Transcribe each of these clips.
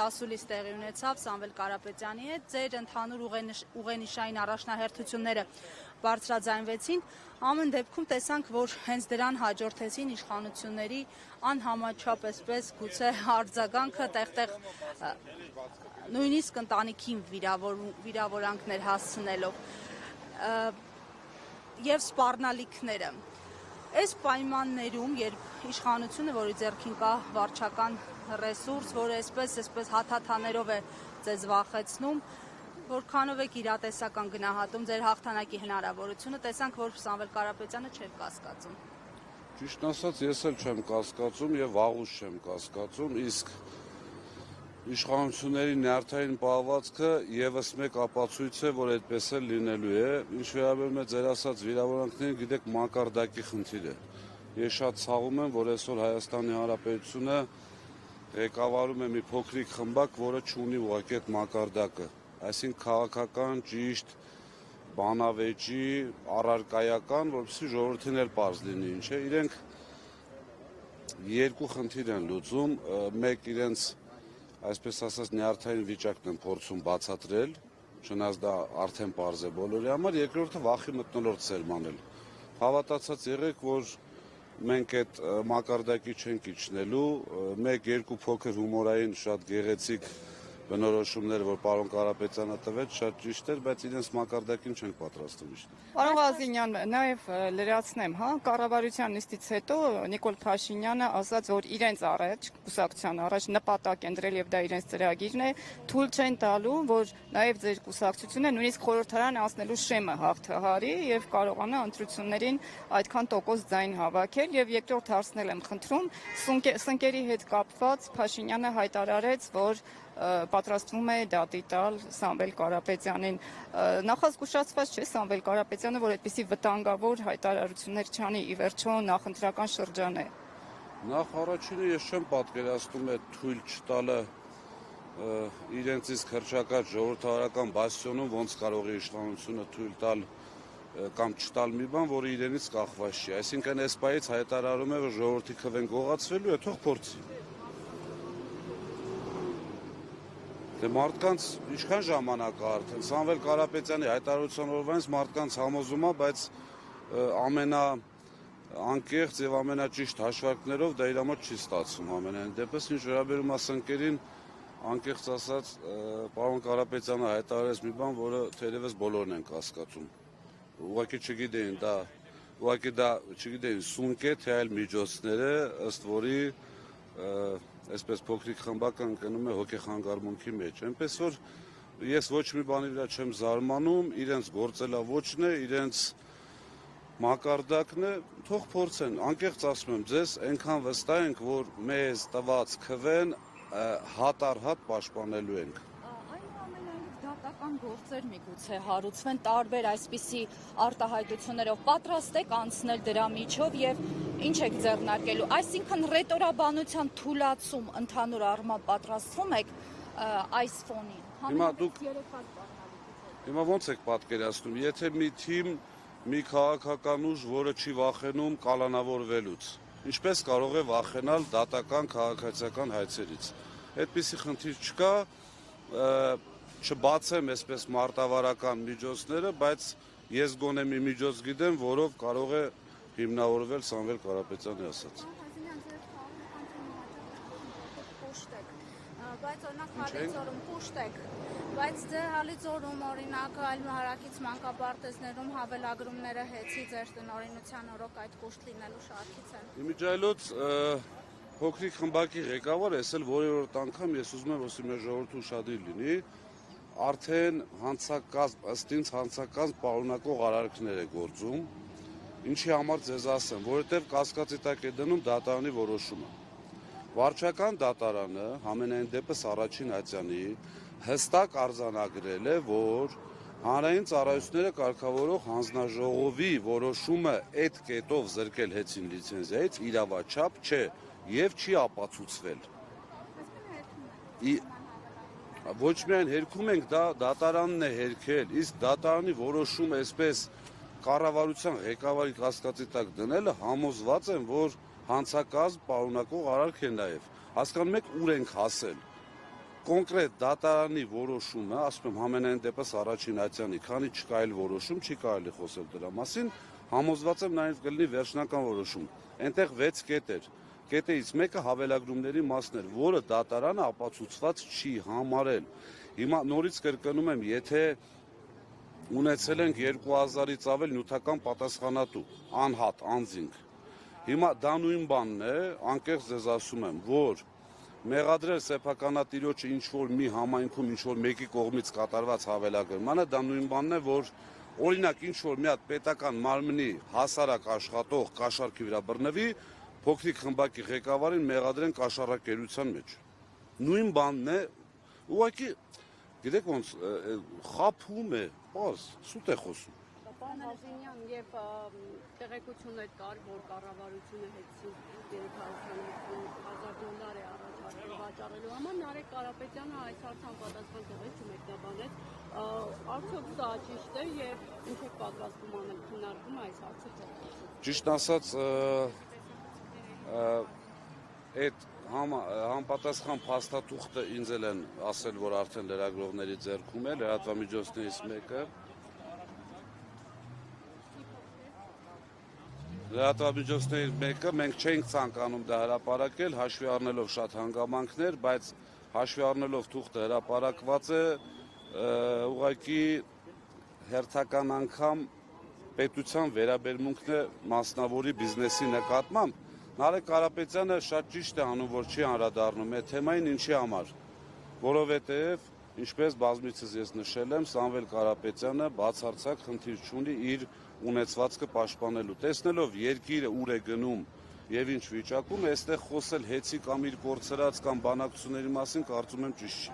ասուլիս տեղի ունեցավ Սամվել Կարապետյանի հետ, ձեր ընդհանուր ուղենիշային առաջնահերթությունները բարձրաձայնվեցին, ամեն դեպքում տեսանք, որ հենց դրան հաջորդեցին իշխանությունների անհամաչափ այսպես գուցե արձագանքը տեղ-տեղ նույնիսկ ընտանիքին վիրավորանքներ հասցնելով եւ սպառնալիքները։ Այս պայմաններում, երբ իշխանությունը, որի ձեռքին կա վարչական ռեսուրս, որը այսպես հաթաթաներով է ձեզ վախեցնում, որքանով եք իրատեսական գնահատում ձեր հաղթանակի հնարավորությունը, տեսանք, որ Սամվել Կարապետյանը չէր կասկածում։ Ճիշտ ասած, ես էլ չեմ կասկածում եւ վաղուց չեմ կասկածում, իսկ իշխանությունների նյարդային պահվածքը եւս մեկ ապացույց է, որ այդպես էլ լինելու է, ինչ վերաբերում է ձեր ասած վիրավորանքներին, գիտեք, մակարդակի խնդիր է։ Ես շատ ցավում եմ, որ այսօր Հայաստանի Հանրապետությունը ղեկավարում է մի փոքրիկ խմբակ, որը չունի ուղղակի այդ մակարդակը, այսինքն քաղաքական ճիշտ բանավեճի առարկայական, որպեսզի ժողովրդին էլ պարզ լինի, ինչ է, իրենք երկու խնդիր են լուծում, մեկ իրենց այսպես ասած նյարդային վիճակն են փորձում բացատրել, չնայած դա արդեն պարզ է բոլորի համար, երկրորդը վախի մթնոլորտ սերմանել։ Հավատացած եղեք, որ մենք այդ մակարդակի չենք իջնելու, մեկ-երկու փոքր հումորային շատ գեղեցիկ բնորոշումներ, որ պարոն Կարապետյանը տվեց, շատ ճիշտ էր, բայց իրենց մակարդակին չենք պատրաստվում իջնել։ Պարոն Ղազինյան, նաև լրացնեմ, կառավարության նիստից հետո Նիկոլ Փաշինյանը ասաց, որ իրենց առաջ, կուսակցության առաջ նպատակ են դրել եւ դա իրենց ծրագիրն է, թույլ չեն տալու, որ նաև ձեր կուսակցությունը նույնիսկ խորհրդարան անցնելու շեմը հաղթահարի եւ կարողանա ընտրություններին այդքան տոկոս ձայն հավաքել եւ երկրորդ հարցն եմ խնդրում, սնկերի հետ կապված Փաշինյանը հայտարարեց, որ պատրաստվում է դատի տալ Սամվել Կարապետյանին։ Նախազգուշացված չէ Սամվել Կարապետյանը, որ այդպիսի վտանգավոր հայտարարություններ չանի, ի վերջո նախընտրական շրջան է։ Նախ առաջինը ես չեմ պատկերացնում այդ թույլ չտալը իրենց իսկ հռչակած ժողովրդավարական բաստիոնում ոնց կարող է իշխանությունը թույլ տալ կամ չտալ մի բան, որը իրենից կախված չի։ Այսինքն այս պայից հայտարարում է, որ ժողովրդի քվեն գողացվելու է, թող փորձի։ Դե մարդկանց ինչքան ժամանակ է արդեն, Սամվել Կարապետյանի հայտարարության օրվանից մարդկանց համոզում է, բայց ամենաանկեղծ եւ ամենաճիշտ հաշվարկներով դա իր մոտ չի ստացվում ամենայն դեպս, ինչ վերաբերում է սնկերին, անկեղծ ասած, պարոն Կարապետյանը հայտարարեց մի բան, որը թերևս բոլորն են կասկածում։ Ուղղակի չգիտեին սունկ է, թե այլ միջոցներ է, ըստ որի այսպես փոքրիկ խմբակը ընկնում է հոգեխանգարմունքի մեջ, այնպես որ ես ոչ մի բանի վրա չեմ զարմանում, իրենց գործելավոճն է, իրենց մակարդակն է, թող փորձեն, անկեղծ ասում եմ ձեզ, այնքան վստահ ենք, որ մեզ տված քվեն հատ առ հատ պաշտպանելու ենք։ Այնուամենայնիվ դատական գործեր միգուցե հարուցվեն տարբեր այսպիսի արտահայտություններով, պատրաստ եք անցնել դրա միջով եւ ինչ եք ձեռնարկելու, այսինքն ռետորաբանության թուլացում ընդհանուր առմամբ պատրաստվում եք այս ֆոնին։ Հիմա ոնց եք պատկերացնում, եթե մի թիմ, մի քաղաքական ուժ, որը չի վախենում կալանավորվելուց, ինչպես կարող է վախենալ դատական քաղաքացիական հայցերից։ Այդպիսի խնդիր չկա, չբացեմ այսպես մարտավարական միջոցները, բայց ես գոնե մի միջոց գիտեմ, որով կարող է հիմնավորվել Սամվել Կարապետյանի ասած։ Բայց օրինակ Հալիձորում կուշտ եք, բայց ձեր Հալիձորում օրինակ այլ հարակից մանկապարտեզներում հավելագրումները հեծի ձեր տնօրինության օրոք այդ կուշտ լինելու շարքից են։ Իմիջայլոց փոքրիկ խմբակի ղեկավար ես էլ որևէ անգամ ես ուզում եմ, որ մեր ժողովուրդը ուշադիր լինի, արդեն հանցակազմ, ըստ ինձ հանցակազմ պարունակող արարքներ է գործում, ինչի համար ձեզ ասեմ, որովհետև կասկածի տակ է դնում դատարանի որոշումը։ Վարչական դատարանը համենայն դեպս առաջին ատյանի հստակ արձանագրել է, որ հանրային ծառայությունները կարգավորող հանձնաժողովի որոշումը այդ կետով զրկել հեծին լիցենզիայից իրավաչափ չէ եւ չի ապացուցվել։ Ոչ միայն հերքում ենք, դա դատարանն է հերքել, իսկ դատարանի որոշումը այսպես կառավարության ղեկավարի կասկածի տակ դնելը համոզված եմ, որ հանցակազմ պարունակող արարք է նաև։ Հասկանում եք ուր ենք հասել։ կոնկրետ դատարանի որոշումը, ասում եմ համենայն դեպս առաջին ատյանի, քանի չկա այլ որոշում, չի կարելի խոսել դրա մասին, համոզված եմ նաև կլինի վերջնական որոշում։ Այնտեղ 6 կետ էր։ Կետերից մեկը հավելագրումների մասն էր, որը դատարանը ապացուցված չի համարել։ Հիմա նորից կրկնում եմ, եթե ունեցել ենք 2000-ից ավել նյութական պատասխանատու, անհատ, անձինք։ Հիմա դա նույն բանն է, անկեղծ ձեզ ասում եմ, որ մեղադրել սեփականատիրոջը ինչ-որ մի համայնքում, ինչ-որ մեկի կողմից կատարված հավելագրմանը, դա նույն բանն է, որ օրինակ ինչ-որ մի հատ պետական մարմնի հասարակ աշխատող կաշառքի վրա բռնվի, փոքրիկ խմբակի ղեկավարին մեղադրեն կաշառակերության մեջ։ Նույն բանն է, ուղղակի գիտեք ոնց խափում է, պարզ, սուտ է խոսում։ Պարոն Հազինյան, եւ տեղեկություններ կար, որ կառավարությունը հետցի 350,000 դոլար է առաջարկել վաճառելու համար, Նարեկ Կարապետյանը այս հարցան պատասխան տվեց, չմեկնաբանեց, արդյոք սա ճիշտ է եւ ինչ է պատրաստվում անել քննարկում այս հարցը։ Ճիշտ ասած, այդ համապատասխան փաստաթուղթը ինձ էլ են ասել, որ արդեն լրագրողների ձեռքում է, լրատվամիջոցներից մեկը։ Լրատվամիջոցներից մեկը մենք չենք ցանկանում դա հրապարակել, հաշվի առնելով շատ հանգամանքներ, բայց հաշվի առնելով թուղթը հրապարակված է, ուղղակի հերթական անգամ պետության վերաբերմունքն է մասնավորի բիզնեսի նկատմամբ։ Նարեկ Կարապետյանը շատ ճիշտ է անում, որ չի անդրադառնում այդ թեմային, ինչի համար, որովհետև ինչպես բազմիցս ես նշել եմ, Սամվել Կարապետյանը բացարձակ խնդիր չունի իր ունեցվածքը պաշտպանելու։ Տեսնելով երկիրը ուր է գնում եւ ինչ վիճակում, այստեղ խոսել հեծի կամ իր կորցրած կամ բանակցությունների մասին կարծում եմ ճիշտ չի։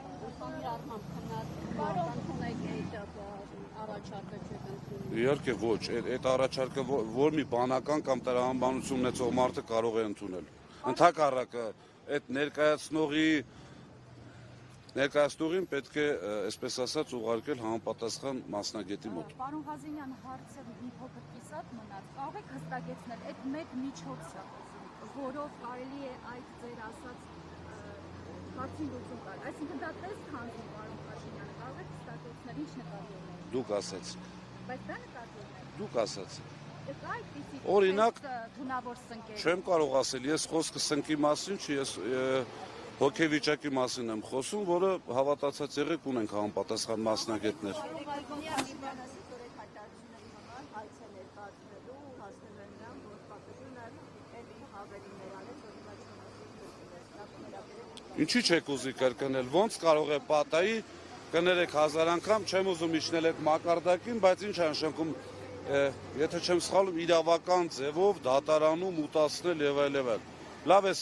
Իհարկե ոչ, այդ առաջարկը որ մի բանական կամ տրամաբանություն ունեցող մարդը կարող է ընդունել։ Ընդհակառակը այդ ներկայացնողին պետք է, այսպես ասած, ուղարկել համապատասխան մասնագետի մոտ։ Պարոն Ղազենյան, հարցը մի փոքր կիսատ մնաց։ Կարող եք հստակեցնել այդ մեկ միջոցը, որով կարելի է այդ ձեր ասած հարցին լուծում տալ։ Այսինքն դա տեստ քանդի, պարոն Փաշինյանը, կարող եք հստակեցնել ինչ նկատի ունեք։ Դուք ասացիք։ Բայց դա նկատի ունեք։ Դուք ասացիք։ Դա այդպիսի Օրինակ, թունավոր սնկեր։ Չեմ կարող ասել, ես խոսքը սնկի մասին չի, ես հոգեվիճակի մասին եմ խոսում, որը հավատացած եղեք ունենք համապատասխան մասնագետներ։ Ինչի չեք ուզի կրկնել, ոնց կարող է պատահի, կներեք 1000 անգամ, չեմ ուզում իջնել այդ մակարդակին, բայց ինչ անշնքում, եթե չեմ սխալվում, իրավական ձևով դատարանում ուտացնել եւ այլ եւ այլ։ Լավ է,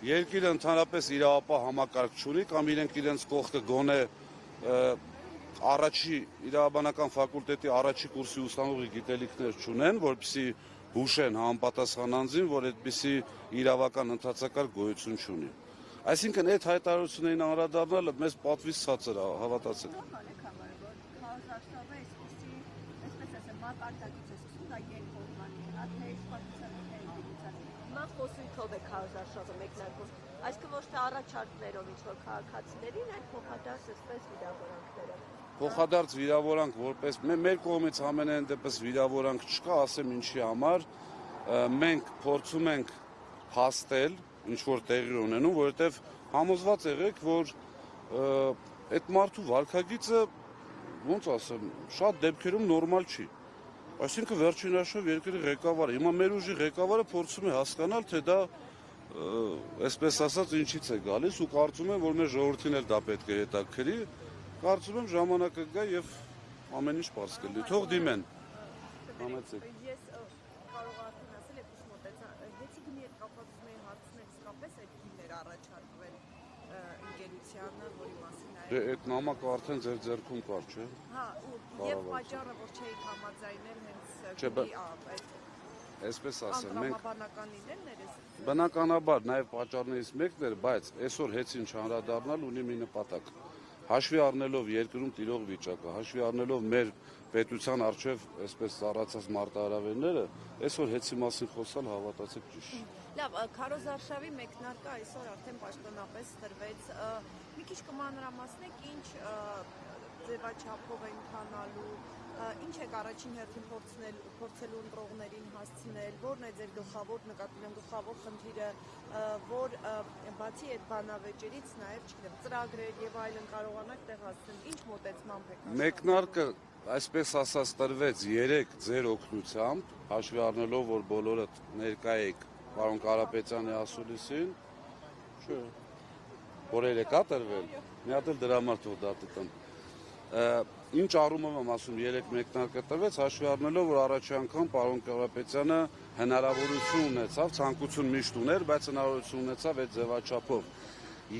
երկիրը ընդհանրապես իրավապահ համակարգ չունի կամ իրենք իրենց կողքը գոնե առաջի իրավաբանական ֆակուլտետի առաջի կուրսի ուսանողի գիտելիքներ չունեն, որպեսզի հուշեն համապատասխան անձին, որ այդպիսի իրավական ընթացակարգ գոյություն չունի։ Այսինքն այդ հայտարարություններին անդրադառնալը մեզ պատվից ցածր է, հավատացեք։ Խոսույթով է քարոզարշավը մեկնարկում, այսինքն ոչ թե առաջարկներով ինչ-որ քաղաքացիներին, այլ փոխադարձ այսպես վիրավորանքները։ Փոխադարձ վիրավորանք որպես մեր կողմից ամենայն դեպս վիրավորանք չկա, ասեմ ինչի համար, մենք փորձում ենք հաստել, ինչ որ տեղի ունենում, որովհետև համոզված եղեք, որ այդ մարդու վարքագիծը, ոնց ասեմ, շատ դեպքերում նորմալ չի։ Այսինքն վերջին հաշվով երկրի ղեկավարը, հիմա մեր ուժի ղեկավարը փորձում է հասկանալ, թե դա այսպես ասած ինչից է գալիս ու կարծում եմ, որ մեր ժողովրդին էլ դա պետք է հետաքրի, կարծում եմ ժամանակը գա եւ ամեն ինչ բարձ կլինի։ Թող դիմեն։ Համեցեք։ Ես կարող արդեն ասել եք ուշ մոտեցա, հեծի գնի հետ կապված ուզում էի հարցնել, իսկապես այդ գիններ առաջարկվել ընկերությանը, որի մասին Դե այդ նամակը արդեն ձեր ձեռքում կար, չէ՞։ Հա, եւ պատճառը, որ չէիք համաձայնել հենց Այսպես ասեմ, մենք անդրամաբանական լինելն էր։ Բնականաբար նաև պատճառներից մեկն էր, բայց այսօր հեծին չանդրադառնալ ունի մի նպատակ։ հաշվի առնելով երկրում տիրող վիճակը, հաշվի առնելով մեր պետության արժև այսպես ծառացած մարտահրավերները, այսօր հեծի մասին խոսալ հավատացեք ճիշտ։ Լավ, քարոզարշավի մեկնարկը այսօր արդեն պաշտոնապես տրվեց։ Մի քիչ կմանրամասնեք, ինչ ձևաչափով է ընթանալու, ինչ եք առաջին հերթին փորձելու ընտրողներին հասցնել, որն է ձեր գլխավոր նկատի գլխավոր խնդիրը, որ բացի այդ բանավեճերից նաև, չգիտեմ, ծրագրեր եւ այլն կարողանաք տեղ հասցնել, ինչ մոտեցմամբ եք աշխատում։ Մեկնարկը այսպես ասած տրվեց 3 ձեր օգնությամբ, հաշվի առնելով, որ բոլորը ներկա եք պարոն Կարապետյանի ասուլիսին, չէ, որերը կա տրվել, մի հատ էլ դրա համար թող դատի տամ։ Ինչ առումով եմ ասում 3 մեկնարկը տրվեց, հաշվի առնելով, որ առաջի անգամ պարոն Կարապետյանը հնարավորություն ունեցավ, ցանկություն միշտ ուներ, բայց հնարավորություն ունեցավ այդ ձևաչափով։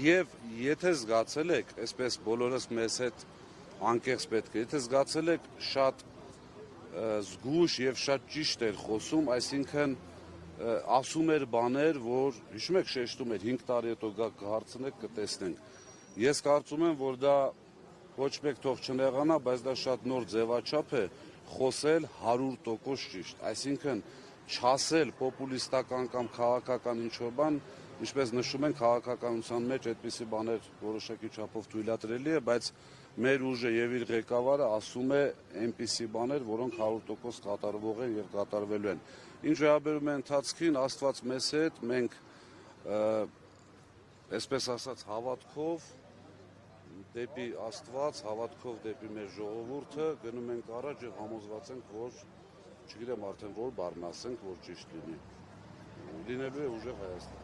Եվ եթե զգացել եք, այսպես բոլորս մեզ հետ անկեղծ պետք է, եթե զգացել եք շատ զգույշ եւ շատ ճիշտ էր խոսում, այսինքն ասում էր բաներ, որ հիշում եք շեշտում էր 5 տարի հետո գաք կհարցնեք, կտեսնենք։ Ես կարծում եմ, որ դա ոչ մեկ թող չնեղանա, բայց դա շատ նոր ձևաչափ է խոսել 100% ճիշտ, այսինքն չասել պոպուլիստական կամ քաղաքական ինչ-որ բան, ինչպես նշում են քաղաքականության մեջ այդպիսի բաներ որոշակի չափով թույլատրելի է, բայց մեր ուժը եւ իր ղեկավարը ասում է այնպիսի բաներ, որոնք 100% կատարվող են եւ կատարվելու են։ Ինչ վերաբերում է ընթացքին, Աստված մեզ հետ, մենք այսպես ասած հավատքով դեպի Աստված, հավատքով դեպի մեր ժողովուրդը գնում ենք առաջ եւ համոզված ենք, որ չգիտեմ արդեն որ բառն ասենք, որ ճիշտ լինի։ Լինելու է ուժեղ Հայաստան։